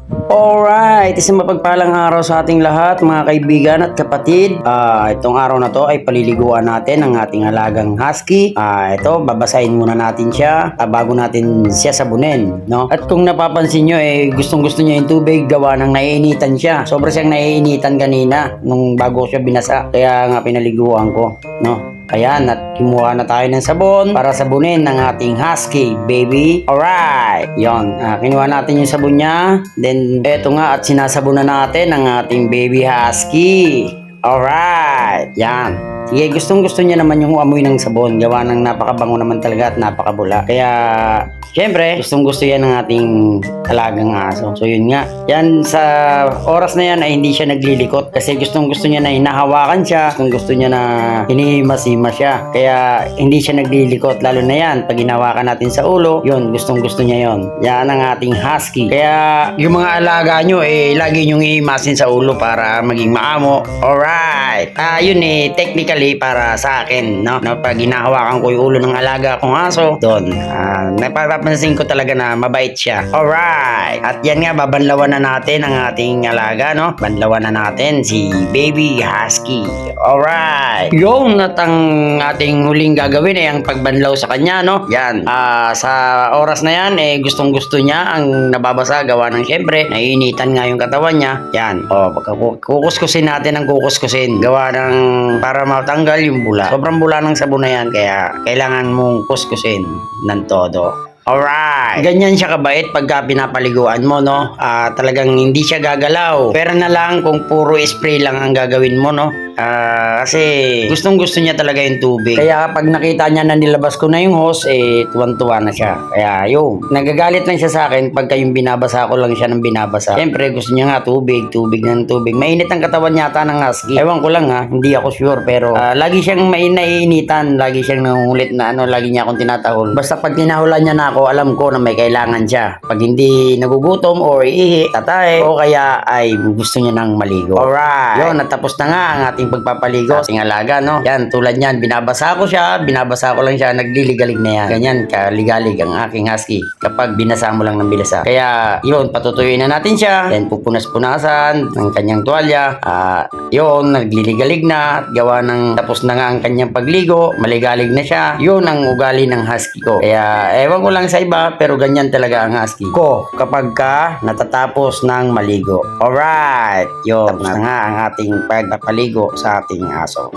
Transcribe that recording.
Alright, isang mapagpalang araw sa ating lahat mga kaibigan at kapatid. Itong araw na to ay paliliguan natin ang ating alagang husky. Ito, babasahin muna natin siya bago natin siya sabunin, no? At kung napapansin nyo, gustong gusto niya yung tubig, gawa ng naiinitan siya. Sobra siyang naiinitan kanina nung bago siya binasa. Kaya nga pinaliguan ko, no? Ayan, at kumuha na tayo ng sabon para sabunin ng ating husky, baby. Alright, yon. Kinuha natin yung sabon niya. Then, eto nga at sinasabunan natin ang ating baby husky. Alright, yan. Sige, gustong gusto niya naman yung amoy ng sabon. Gawa ng napakabango naman talaga at napakabula. Kaya, syempre, gustong gusto yan ng ating alagang aso. So yun nga. Yan sa oras na yan ay hindi siya naglilikot. Kasi gustong gusto niya na hinahawakan siya. Gustong gusto niya na hinihima-hima siya. Kaya hindi siya naglilikot. Lalo na yan, pag hinawakan natin sa ulo, yun, gustong gusto niya yon. Yan ang ating husky. Kaya yung mga alaga nyo, lagi nyong ihimasin sa ulo para maging maamo. Alright. Yun technically para sa akin, no? Pag hinahawakan ko yung ulo ng alaga kong aso, doon, napapansin ko talaga na mabait siya. Alright. At yan nga, babanlawan na natin ang ating alaga, no? Banlawan na natin si baby husky. Alright. Yung at ang ating huling gagawin ay ang pagbanlaw sa kanya, no? Yan. Sa oras na yan, gustong gusto niya ang nababasa gawa ng syempre, naiinitan nga yung katawan niya. Yan. Kukuskusin natin ang kukuskusin. Gawa ng para matanggal yung bula. Sobrang bula ng sabon na yan, kaya kailangan mong kuskusin ng todo. Alright. Ganyan siya kabait pagka pinapaliguan mo, no? Talagang hindi siya gagalaw. Pero na lang kung puro spray lang ang gagawin mo, no? Kasi gustong gusto niya talaga yung tubig. Kaya kapag nakita niya na nilabas ko na yung hose, tuwan-tuwa na siya. Kaya yun, nagagalit lang siya sa akin pagka yung binabasa ko lang siya ng binabasa. Siyempre gusto niya nga tubig ng tubig. Mainit ang katawan yata ng husky. Ewan ko lang hindi ako sure. Pero lagi siyang naiinitan. Lagi siyang nangungulit na lagi niya akong tinatahol. Basta pag tinahulan niya na ako, alam ko na may kailangan siya. Pag hindi nagugutom or ihi, tatay, o kaya ay gusto niya nang maligo. Alright. Yun, natapos na nga ang ating pagpapaligo sa ating alaga, no? Yan, tulad niyan, binabasa ko lang siya, nagliligalig na yan. Ganyan, kaligalig ang aking husky kapag binasa mo lang ng bilasa. Kaya, yun, patutuyuin na natin siya. Then, pupunas-punasan ng kanyang tuwalya. Yun, nagliligalig na. Gawa ng tapos na nga ang kanyang pagligo. Maligalig na siya. Yun ang ugali ng husky ko. Kaya, ewan ko lang sa iba, pero ganyan talaga ang husky ko kapag ka natatapos ng maligo. Alright, yun, tapos na nga ang ating pagpapaligo sa ating aso.